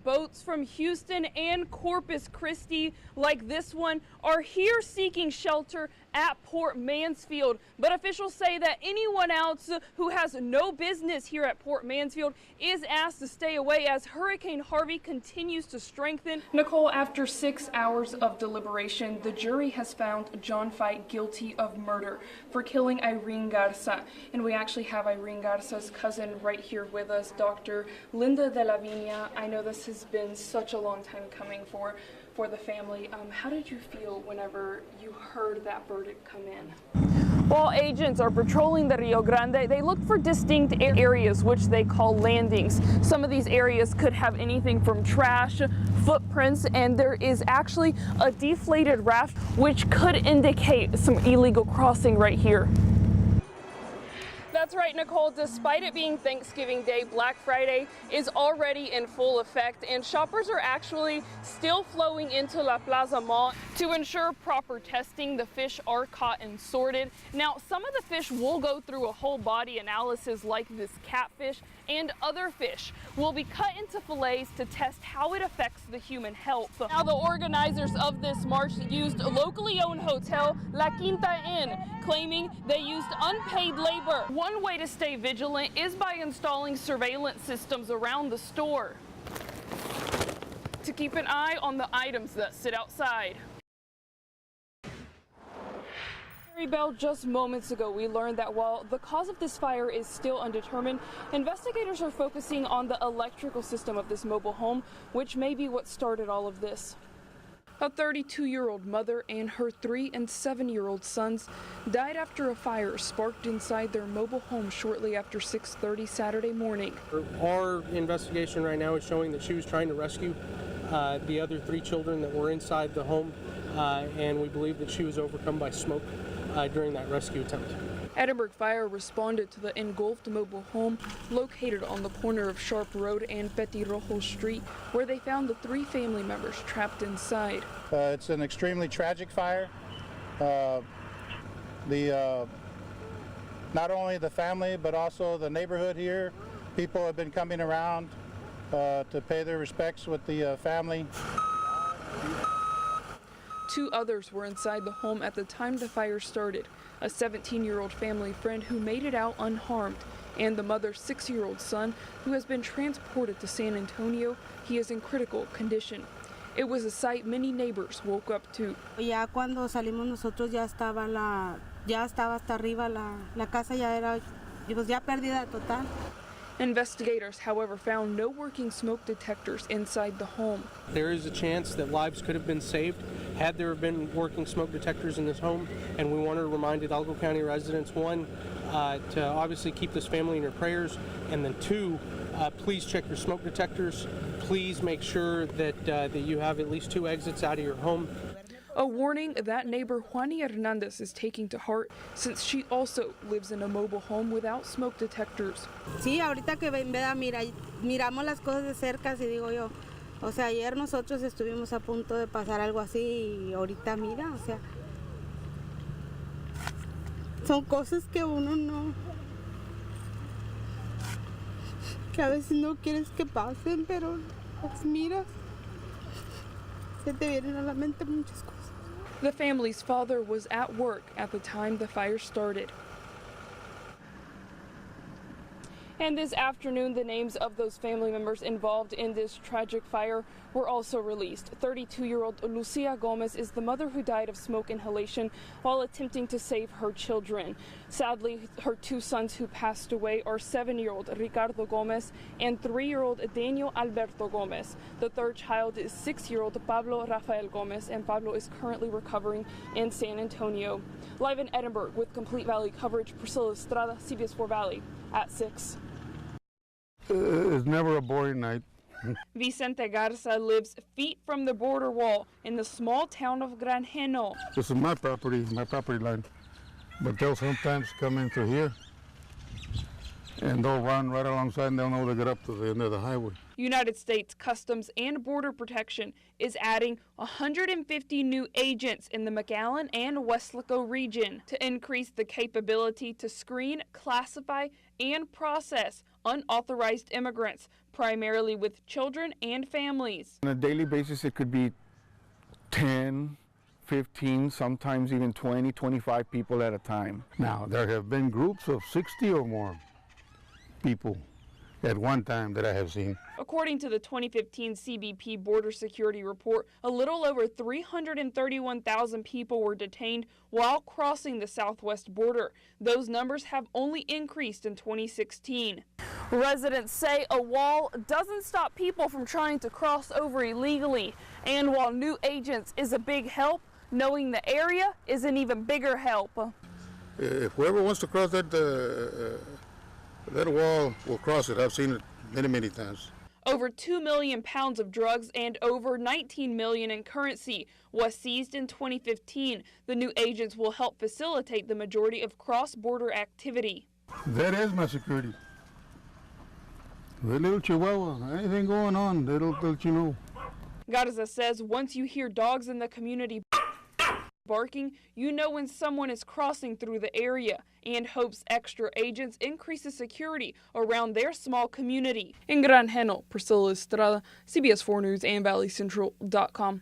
Boats from Houston and Corpus Christi, like this one, are here seeking shelter at Port Mansfield. But officials say that anyone else who has no business here at Port Mansfield is asked to stay away as Hurricane Harvey continues to strengthen. Nicole, after 6 hours of deliberation, the jury has found John Fight guilty of murder for killing Irene Garza. And we actually have Irene Garza's cousin right here with us, Dr. Linda de la Viña. I know this has been such a long time coming for the family. How did you feel whenever you heard that verdict come in? While agents are patrolling the Rio Grande, they look for distinct areas, which they call landings. Some of these areas could have anything from trash, footprints, and there is actually a deflated raft, which could indicate some illegal crossing right here. That's right, Nicole. Despite it being Thanksgiving Day, Black Friday is already in full effect, and shoppers are actually still flowing into La Plaza Mall. To ensure proper testing, the fish are caught and sorted. Now, some of the fish will go through a whole body analysis like this catfish, and other fish will be cut into fillets to test how it affects the human health. Now, the organizers of this march used a locally owned hotel, La Quinta Inn, claiming they used unpaid labor. One way to stay vigilant is by installing surveillance systems around the store to keep an eye on the items that sit outside. Bell, just moments ago, we learned that while the cause of this fire is still undetermined, investigators are focusing on the electrical system of this mobile home, which may be what started all of this. A 32-year-old mother and her 3- and 7-year-old sons died after a fire sparked inside their mobile home shortly after 6:30 Saturday morning. Our investigation right now is showing that she was trying to rescue the other 3 children that were inside the home, and we believe that she was overcome by smoke during that rescue attempt. Edinburgh Fire responded to the engulfed mobile home located on the corner of Sharp Road and Petirrojo Street, where they found the 3 family members trapped inside. It's an extremely tragic fire. Not only the family, but also the neighborhood here. People have been coming around to pay their respects with the family. 2 others were inside the home at the time the fire started. A 17-year-old family friend who made it out unharmed, and the mother's 6-year-old son who has been transported to San Antonio. He is in critical condition. It was a sight many neighbors woke up to. Ya cuando salimos nosotros ya estaba hasta arriba la casa ya era pues ya perdida total. Investigators, however, found no working smoke detectors inside the home. There is a chance that lives could have been saved had there been working smoke detectors in this home, and we want to remind Hidalgo County residents, 1, to obviously keep this family in your prayers, and then 2, please check your smoke detectors. Please make sure that you have at least 2 exits out of your home. A warning that neighbor Juani Hernandez is taking to heart, since she also lives in a mobile home without smoke detectors. Sí, ahorita que miramos las cosas de cerca, y digo yo, o sea, ayer nosotros estuvimos a punto de pasar algo así y ahorita mira, o sea, son cosas que uno no, que a veces no quieres que pasen, pero las miras, se te vienen a la mente muchas cosas. The family's father was at work at the time the fire started. And this afternoon, the names of those family members involved in this tragic fire were also released. 32-year-old Lucia Gomez is the mother who died of smoke inhalation while attempting to save her children. Sadly, her 2 sons who passed away are 7-year-old Ricardo Gomez and 3-year-old Daniel Alberto Gomez. The 3rd child is 6-year-old Pablo Rafael Gomez, and Pablo is currently recovering in San Antonio. Live in Edinburgh with Complete Valley coverage, Priscilla Estrada, CBS 4 Valley at 6. It's never a boring night. Vicente Garza lives feet from the border wall in the small town of Granjeno. This is my property line. But they'll sometimes come in through here and they'll run right alongside and they'll know to get up to the end of the highway. United States Customs and Border Protection is adding 150 new agents in the McAllen and Weslaco region to increase the capability to screen, classify, and process unauthorized immigrants, primarily with children and families. On a daily basis, it could be 10, 15, sometimes even 20, 25 people at a time. Now, there have been groups of 60 or more people at one time that I have seen. According to the 2015 CBP Border Security Report, a little over 331,000 people were detained while crossing the southwest border. Those numbers have only increased in 2016. Residents say a wall doesn't stop people from trying to cross over illegally. And while new agents is a big help, knowing the area is an even bigger help. If whoever wants to cross that wall will cross it. I've seen it many, many times. Over 2 million pounds of drugs and over 19 million in currency was seized in 2015. The new agents will help facilitate the majority of cross-border activity. That is my security. The little chihuahua, anything going on, they'll let you know. Garza says once you hear dogs in the community barking, you know when someone is crossing through the area, and hopes extra agents increase the security around their small community. In Granjeno, Priscilla Estrada, CBS 4 News and ValleyCentral.com.